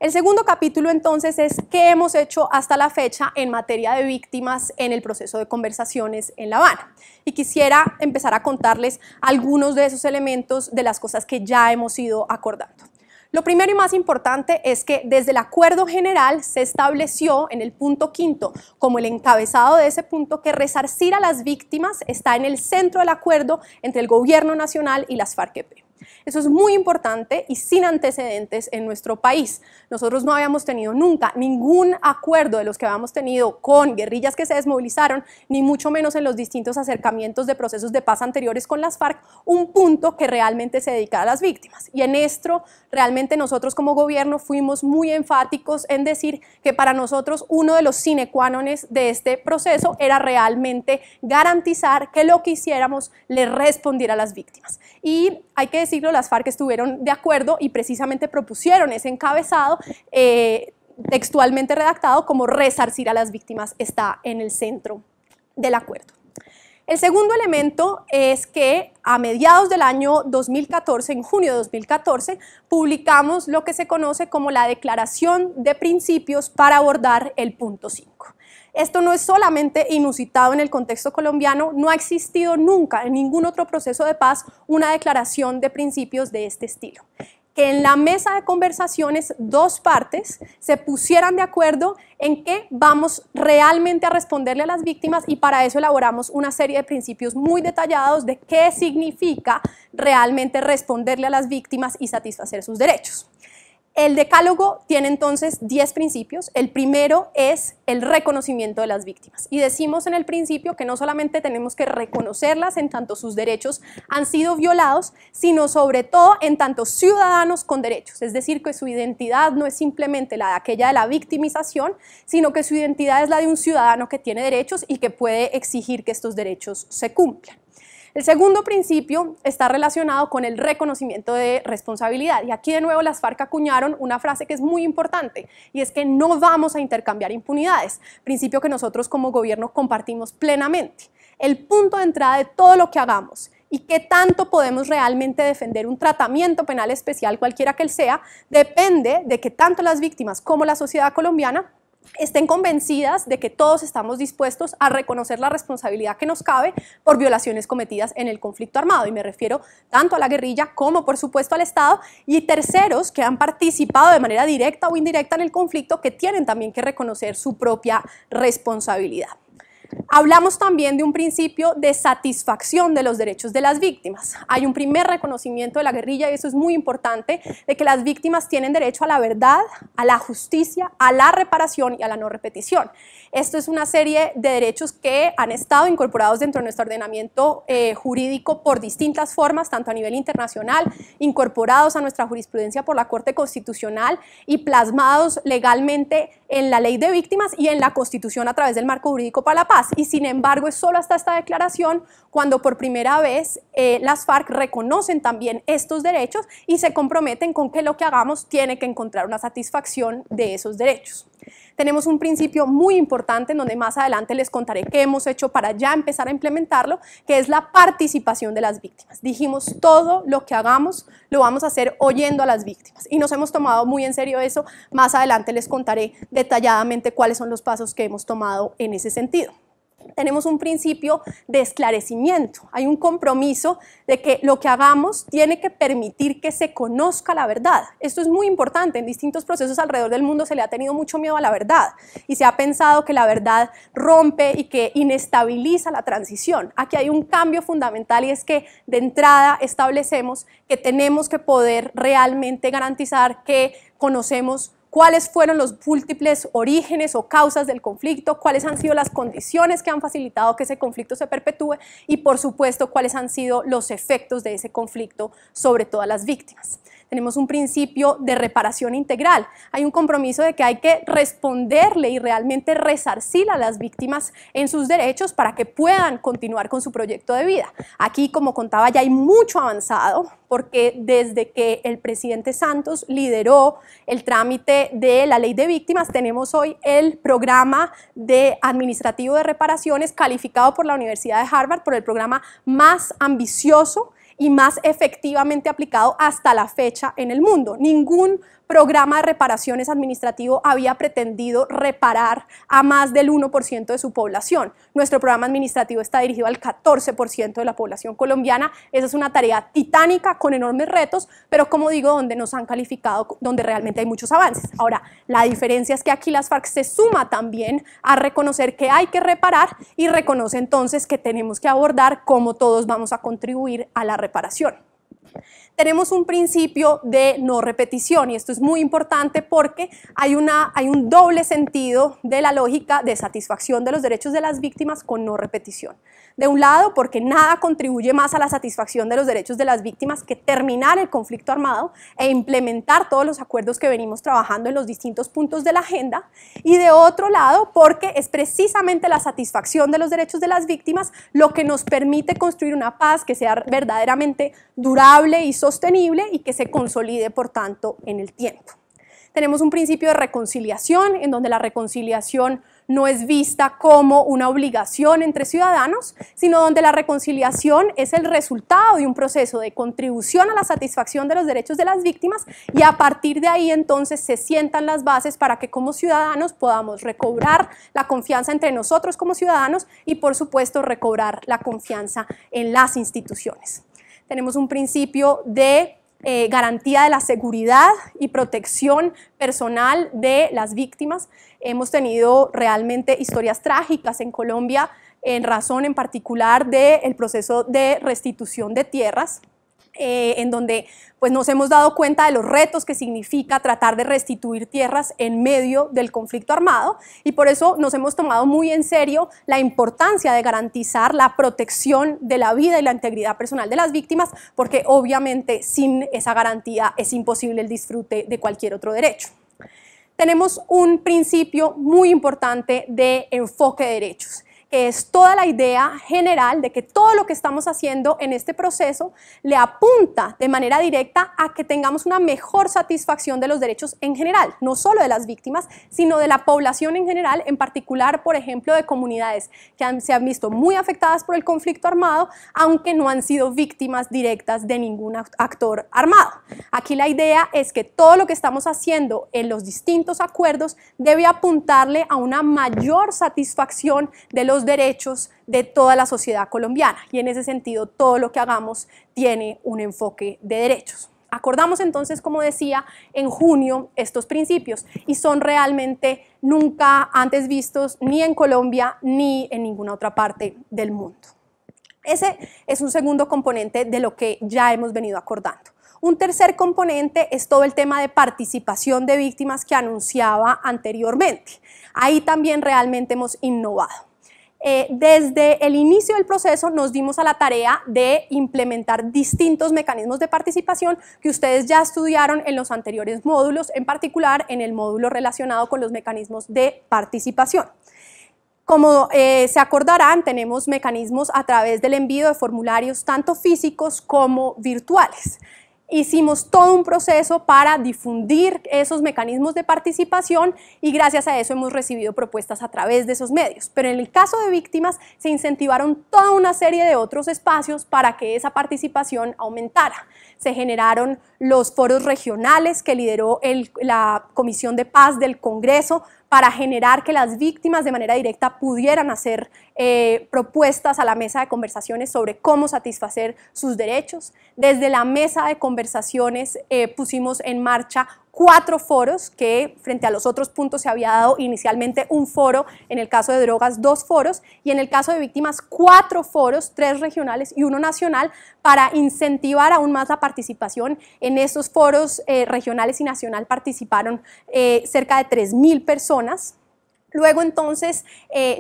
El segundo capítulo entonces es qué hemos hecho hasta la fecha en materia de víctimas en el proceso de conversaciones en La Habana. Y quisiera empezar a contarles algunos de esos elementos de las cosas que ya hemos ido acordando. Lo primero y más importante es que desde el acuerdo general se estableció en el punto quinto, como el encabezado de ese punto, que resarcir a las víctimas está en el centro del acuerdo entre el gobierno nacional y las FARC-EP. Eso es muy importante y sin antecedentes en nuestro país. Nosotros no habíamos tenido nunca ningún acuerdo de los que habíamos tenido con guerrillas que se desmovilizaron, ni mucho menos en los distintos acercamientos de procesos de paz anteriores con las FARC, un punto que realmente se dedicara a las víctimas. Y en esto realmente nosotros como gobierno fuimos muy enfáticos en decir que para nosotros uno de los sine qua non de este proceso era realmente garantizar que lo que hiciéramos le respondiera a las víctimas. Y hay que decirlo, las FARC estuvieron de acuerdo y precisamente propusieron ese encabezado textualmente redactado como resarcir a las víctimas está en el centro del acuerdo. El segundo elemento es que a mediados del año 2014, en junio de 2014, publicamos lo que se conoce como la Declaración de Principios para abordar el punto 5. Esto no es solamente inusitado en el contexto colombiano, no ha existido nunca en ningún otro proceso de paz una declaración de principios de este estilo. Que en la mesa de conversaciones dos partes se pusieran de acuerdo en que vamos realmente a responderle a las víctimas y para eso elaboramos una serie de principios muy detallados de qué significa realmente responderle a las víctimas y satisfacer sus derechos. El decálogo tiene entonces 10 principios. El primero es el reconocimiento de las víctimas. Y decimos en el principio que no solamente tenemos que reconocerlas en tanto sus derechos han sido violados, sino sobre todo en tanto ciudadanos con derechos. Es decir, que su identidad no es simplemente la de aquella de la victimización, sino que su identidad es la de un ciudadano que tiene derechos y que puede exigir que estos derechos se cumplan. El segundo principio está relacionado con el reconocimiento de responsabilidad y aquí de nuevo las FARC acuñaron una frase que es muy importante y es que no vamos a intercambiar impunidades, principio que nosotros como gobierno compartimos plenamente. El punto de entrada de todo lo que hagamos y qué tanto podemos realmente defender un tratamiento penal especial, cualquiera que él sea, depende de que tanto las víctimas como la sociedad colombiana estén convencidas de que todos estamos dispuestos a reconocer la responsabilidad que nos cabe por violaciones cometidas en el conflicto armado, y me refiero tanto a la guerrilla como por supuesto al Estado y terceros que han participado de manera directa o indirecta en el conflicto que tienen también que reconocer su propia responsabilidad. Hablamos también de un principio de satisfacción de los derechos de las víctimas. Hay un primer reconocimiento de la guerrilla y eso es muy importante, de que las víctimas tienen derecho a la verdad, a la justicia, a la reparación y a la no repetición. Esto es una serie de derechos que han estado incorporados dentro de nuestro ordenamiento jurídico por distintas formas, tanto a nivel internacional, incorporados a nuestra jurisprudencia por la Corte Constitucional y plasmados legalmente en la Ley de Víctimas y en la Constitución a través del Marco Jurídico para la Paz. Y sin embargo es solo hasta esta declaración cuando por primera vez las FARC reconocen también estos derechos y se comprometen con que lo que hagamos tiene que encontrar una satisfacción de esos derechos. Tenemos un principio muy importante en donde más adelante les contaré qué hemos hecho para ya empezar a implementarlo, que es la participación de las víctimas. Dijimos, todo lo que hagamos lo vamos a hacer oyendo a las víctimas y nos hemos tomado muy en serio eso. Más adelante les contaré detalladamente cuáles son los pasos que hemos tomado en ese sentido. Tenemos un principio de esclarecimiento, hay un compromiso de que lo que hagamos tiene que permitir que se conozca la verdad. Esto es muy importante, en distintos procesos alrededor del mundo se le ha tenido mucho miedo a la verdad y se ha pensado que la verdad rompe y que inestabiliza la transición. Aquí hay un cambio fundamental y es que de entrada establecemos que tenemos que poder realmente garantizar que conocemos cuáles fueron los múltiples orígenes o causas del conflicto, cuáles han sido las condiciones que han facilitado que ese conflicto se perpetúe y por supuesto cuáles han sido los efectos de ese conflicto sobre todas las víctimas. Tenemos un principio de reparación integral, hay un compromiso de que hay que responderle y realmente resarcir a las víctimas en sus derechos para que puedan continuar con su proyecto de vida. Aquí, como contaba, ya hay mucho avanzado porque desde que el presidente Santos lideró el trámite de la ley de víctimas, tenemos hoy el programa administrativo de reparaciones calificado por la Universidad de Harvard por el programa más ambicioso y más efectivamente aplicado hasta la fecha en el mundo. Ningún programa de reparaciones administrativo había pretendido reparar a más del 1% de su población. Nuestro programa administrativo está dirigido al 14% de la población colombiana. Esa es una tarea titánica con enormes retos, pero como digo, donde nos han calificado, donde realmente hay muchos avances. Ahora, la diferencia es que aquí las FARC se suma también a reconocer que hay que reparar y reconoce entonces que tenemos que abordar cómo todos vamos a contribuir a la reparación. Tenemos un principio de no repetición y esto es muy importante porque hay un doble sentido de la lógica de satisfacción de los derechos de las víctimas con no repetición. De un lado, porque nada contribuye más a la satisfacción de los derechos de las víctimas que terminar el conflicto armado e implementar todos los acuerdos que venimos trabajando en los distintos puntos de la agenda, y de otro lado, porque es precisamente la satisfacción de los derechos de las víctimas lo que nos permite construir una paz que sea verdaderamente durable y sostenible y que se consolide, por tanto, en el tiempo. Tenemos un principio de reconciliación, en donde la reconciliación no es vista como una obligación entre ciudadanos, sino donde la reconciliación es el resultado de un proceso de contribución a la satisfacción de los derechos de las víctimas, y a partir de ahí entonces se sientan las bases para que como ciudadanos podamos recobrar la confianza entre nosotros como ciudadanos y, por supuesto, recobrar la confianza en las instituciones. Tenemos un principio de garantía de la seguridad y protección personal de las víctimas. Hemos tenido realmente historias trágicas en Colombia en razón en particular del proceso de restitución de tierras, en donde pues, nos hemos dado cuenta de los retos que significa tratar de restituir tierras en medio del conflicto armado, y por eso nos hemos tomado muy en serio la importancia de garantizar la protección de la vida y la integridad personal de las víctimas, porque obviamente sin esa garantía es imposible el disfrute de cualquier otro derecho. Tenemos un principio muy importante de enfoque de derechos, que es toda la idea general de que todo lo que estamos haciendo en este proceso le apunta de manera directa a que tengamos una mejor satisfacción de los derechos en general, no solo de las víctimas, sino de la población en general, en particular, por ejemplo, de comunidades que se han visto muy afectadas por el conflicto armado, aunque no han sido víctimas directas de ningún actor armado. Aquí la idea es que todo lo que estamos haciendo en los distintos acuerdos debe apuntarle a una mayor satisfacción de los derechos de toda la sociedad colombiana, y en ese sentido todo lo que hagamos tiene un enfoque de derechos. Acordamos entonces, como decía, en junio estos principios, y son realmente nunca antes vistos ni en Colombia ni en ninguna otra parte del mundo. Ese es un segundo componente de lo que ya hemos venido acordando. Un tercer componente es todo el tema de participación de víctimas que anunciaba anteriormente. Ahí también realmente hemos innovado. Desde el inicio del proceso nos dimos a la tarea de implementar distintos mecanismos de participación que ustedes ya estudiaron en los anteriores módulos, en particular en el módulo relacionado con los mecanismos de participación. Como se acordarán, tenemos mecanismos a través del envío de formularios tanto físicos como virtuales. Hicimos todo un proceso para difundir esos mecanismos de participación y gracias a eso hemos recibido propuestas a través de esos medios. Pero en el caso de víctimas se incentivaron toda una serie de otros espacios para que esa participación aumentara. Se generaron los foros regionales que lideró la Comisión de Paz del Congreso para generar que las víctimas de manera directa pudieran hacer propuestas a la mesa de conversaciones sobre cómo satisfacer sus derechos. Desde la mesa de conversaciones pusimos en marcha 4 foros, que frente a los otros puntos se había dado inicialmente un foro, en el caso de drogas 2 foros, y en el caso de víctimas 4 foros, 3 regionales y 1 nacional, para incentivar aún más la participación. En estos foros regionales y nacional participaron cerca de 3.000 personas. Luego entonces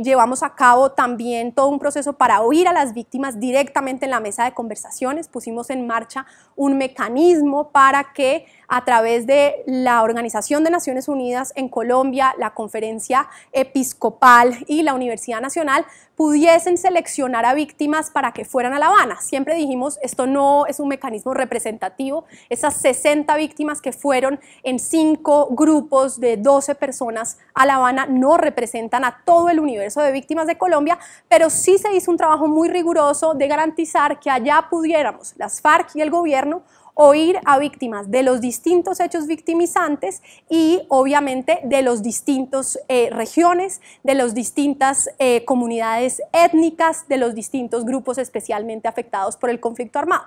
llevamos a cabo también todo un proceso para oír a las víctimas directamente en la mesa de conversaciones. Pusimos en marcha un mecanismo para que a través de la Organización de Naciones Unidas en Colombia, la Conferencia Episcopal y la Universidad Nacional pudiesen seleccionar a víctimas para que fueran a La Habana. Siempre dijimos, esto no es un mecanismo representativo, esas 60 víctimas que fueron en 5 grupos de 12 personas a La Habana no representan a todo el universo de víctimas de Colombia, pero sí se hizo un trabajo muy riguroso de garantizar que allá pudiéramos, las FARC y el gobierno, oír a víctimas de los distintos hechos victimizantes y obviamente de los distintos regiones, de las distintas comunidades étnicas, de los distintos grupos especialmente afectados por el conflicto armado.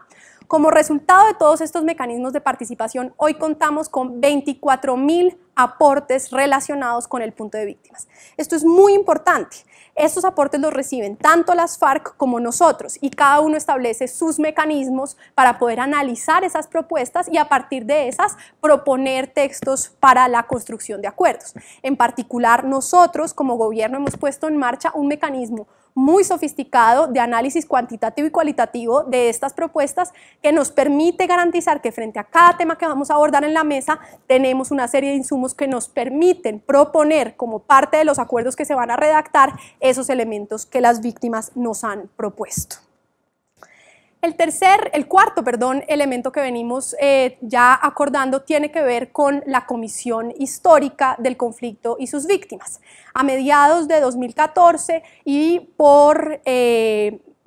Como resultado de todos estos mecanismos de participación, hoy contamos con 24.000 aportes relacionados con el punto de víctimas. Esto es muy importante. Estos aportes los reciben tanto las FARC como nosotros y cada uno establece sus mecanismos para poder analizar esas propuestas y a partir de esas proponer textos para la construcción de acuerdos. En particular, nosotros como gobierno hemos puesto en marcha un mecanismo muy sofisticado de análisis cuantitativo y cualitativo de estas propuestas que nos permite garantizar que frente a cada tema que vamos a abordar en la mesa tenemos una serie de insumos que nos permiten proponer como parte de los acuerdos que se van a redactar esos elementos que las víctimas nos han propuesto. El cuarto elemento que venimos ya acordando tiene que ver con la Comisión Histórica del Conflicto y sus víctimas. A mediados de 2014 y por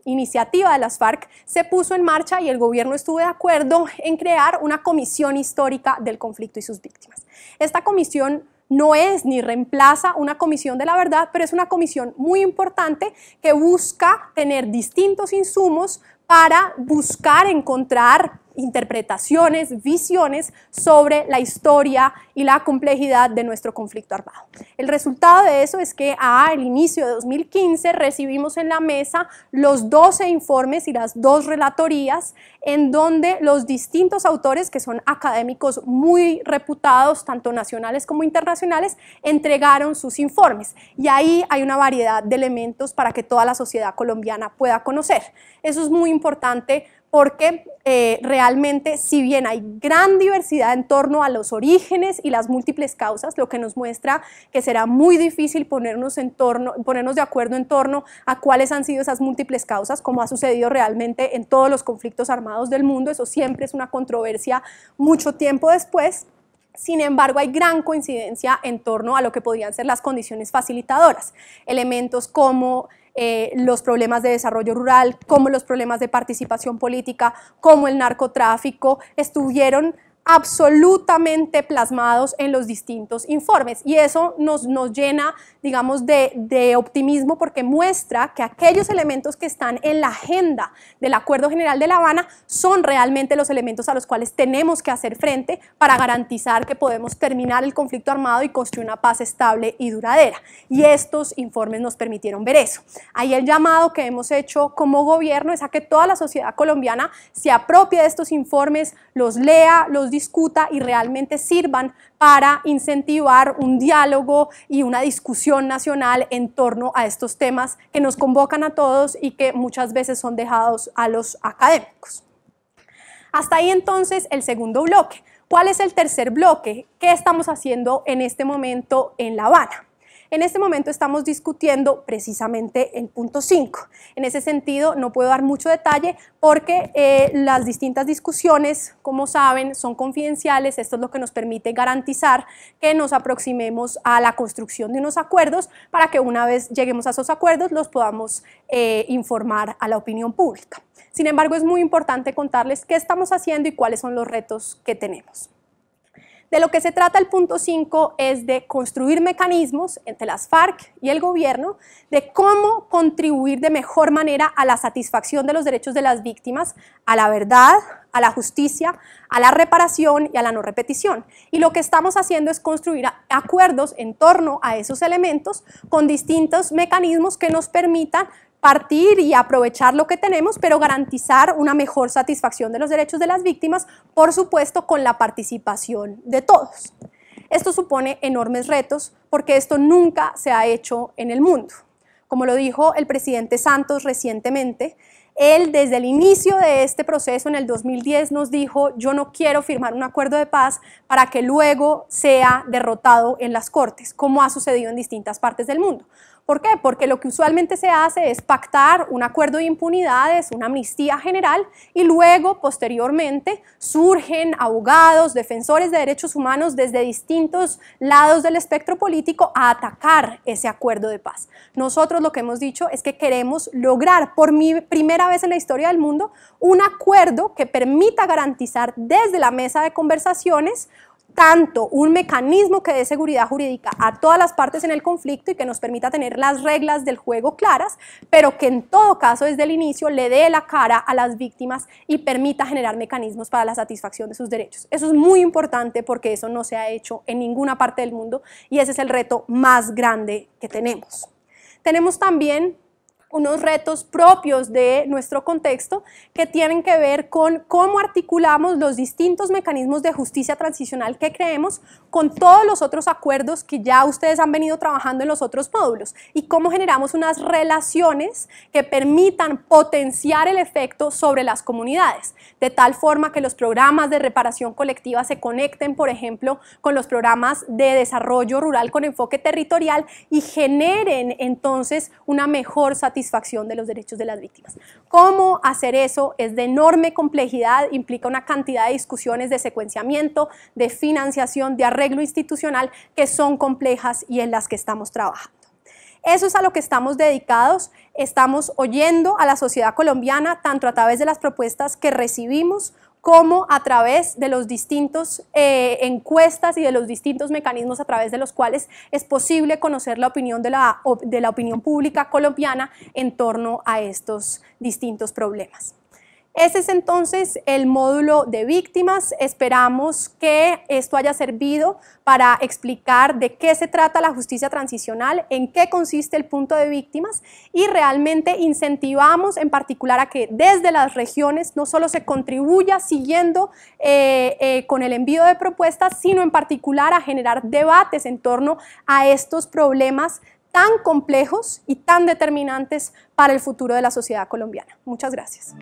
iniciativa de las FARC se puso en marcha y el gobierno estuvo de acuerdo en crear una Comisión Histórica del Conflicto y sus víctimas. Esta comisión no es ni reemplaza una comisión de la verdad, pero es una comisión muy importante que busca tener distintos insumos para buscar encontrar interpretaciones, visiones sobre la historia y la complejidad de nuestro conflicto armado. El resultado de eso es que al inicio de 2015 recibimos en la mesa los 12 informes y las 2 relatorías en donde los distintos autores, que son académicos muy reputados, tanto nacionales como internacionales, entregaron sus informes. Y ahí hay una variedad de elementos para que toda la sociedad colombiana pueda conocer. Eso es muy importante porque realmente, si bien hay gran diversidad en torno a los orígenes y las múltiples causas, lo que nos muestra que será muy difícil ponernos de acuerdo en torno a cuáles han sido esas múltiples causas, como ha sucedido realmente en todos los conflictos armados del mundo. Eso siempre es una controversia mucho tiempo después. Sin embargo, hay gran coincidencia en torno a lo que podrían ser las condiciones facilitadoras, elementos como los problemas de desarrollo rural, como los problemas de participación política, como el narcotráfico, estuvieron absolutamente plasmados en los distintos informes y eso nos llena, digamos, de optimismo porque muestra que aquellos elementos que están en la agenda del Acuerdo General de La Habana son realmente los elementos a los cuales tenemos que hacer frente para garantizar que podemos terminar el conflicto armado y construir una paz estable y duradera. Y estos informes nos permitieron ver eso. Ahí el llamado que hemos hecho como gobierno es a que toda la sociedad colombiana se apropie de estos informes, los lea, los discuta y realmente sirvan para incentivar un diálogo y una discusión nacional en torno a estos temas que nos convocan a todos y que muchas veces son dejados a los académicos. Hasta ahí entonces el segundo bloque. ¿Cuál es el tercer bloque? ¿Qué estamos haciendo en este momento en La Habana? En este momento estamos discutiendo precisamente el punto 5. En ese sentido no puedo dar mucho detalle porque las distintas discusiones, como saben, son confidenciales. Esto es lo que nos permite garantizar que nos aproximemos a la construcción de unos acuerdos para que una vez lleguemos a esos acuerdos los podamos informar a la opinión pública. Sin embargo, es muy importante contarles qué estamos haciendo y cuáles son los retos que tenemos. De lo que se trata el punto 5 es de construir mecanismos entre las FARC y el gobierno de cómo contribuir de mejor manera a la satisfacción de los derechos de las víctimas, a la verdad, a la justicia, a la reparación y a la no repetición. Y lo que estamos haciendo es construir acuerdos en torno a esos elementos con distintos mecanismos que nos permitan partir y aprovechar lo que tenemos, pero garantizar una mejor satisfacción de los derechos de las víctimas, por supuesto con la participación de todos. Esto supone enormes retos porque esto nunca se ha hecho en el mundo. Como lo dijo el presidente Santos recientemente, él desde el inicio de este proceso en el 2010 nos dijo: yo no quiero firmar un acuerdo de paz para que luego sea derrotado en las cortes, como ha sucedido en distintas partes del mundo. ¿Por qué? Porque lo que usualmente se hace es pactar un acuerdo de impunidades, una amnistía general, y luego, posteriormente, surgen abogados, defensores de derechos humanos desde distintos lados del espectro político a atacar ese acuerdo de paz. Nosotros lo que hemos dicho es que queremos lograr por primera primera vez en la historia del mundo, un acuerdo que permita garantizar desde la mesa de conversaciones tanto un mecanismo que dé seguridad jurídica a todas las partes en el conflicto y que nos permita tener las reglas del juego claras, pero que en todo caso desde el inicio le dé la cara a las víctimas y permita generar mecanismos para la satisfacción de sus derechos. Eso es muy importante porque eso no se ha hecho en ninguna parte del mundo y ese es el reto más grande que tenemos. Tenemos también unos retos propios de nuestro contexto que tienen que ver con cómo articulamos los distintos mecanismos de justicia transicional que creemos con todos los otros acuerdos que ya ustedes han venido trabajando en los otros módulos y cómo generamos unas relaciones que permitan potenciar el efecto sobre las comunidades, de tal forma que los programas de reparación colectiva se conecten, por ejemplo, con los programas de desarrollo rural con enfoque territorial y generen entonces una mejor satisfacción de los derechos de las víctimas. ¿Cómo hacer eso? Es de enorme complejidad, implica una cantidad de discusiones de secuenciamiento, de financiación, de arreglo institucional que son complejas y en las que estamos trabajando. Eso es a lo que estamos dedicados, estamos oyendo a la sociedad colombiana tanto a través de las propuestas que recibimos como a través de los distintos encuestas y de los distintos mecanismos a través de los cuales es posible conocer la opinión de la opinión pública colombiana en torno a estos distintos problemas. Ese es entonces el módulo de víctimas. Esperamos que esto haya servido para explicar de qué se trata la justicia transicional, en qué consiste el punto de víctimas y realmente incentivamos en particular a que desde las regiones no solo se contribuya siguiendo con el envío de propuestas, sino en particular a generar debates en torno a estos problemas tan complejos y tan determinantes para el futuro de la sociedad colombiana. Muchas gracias.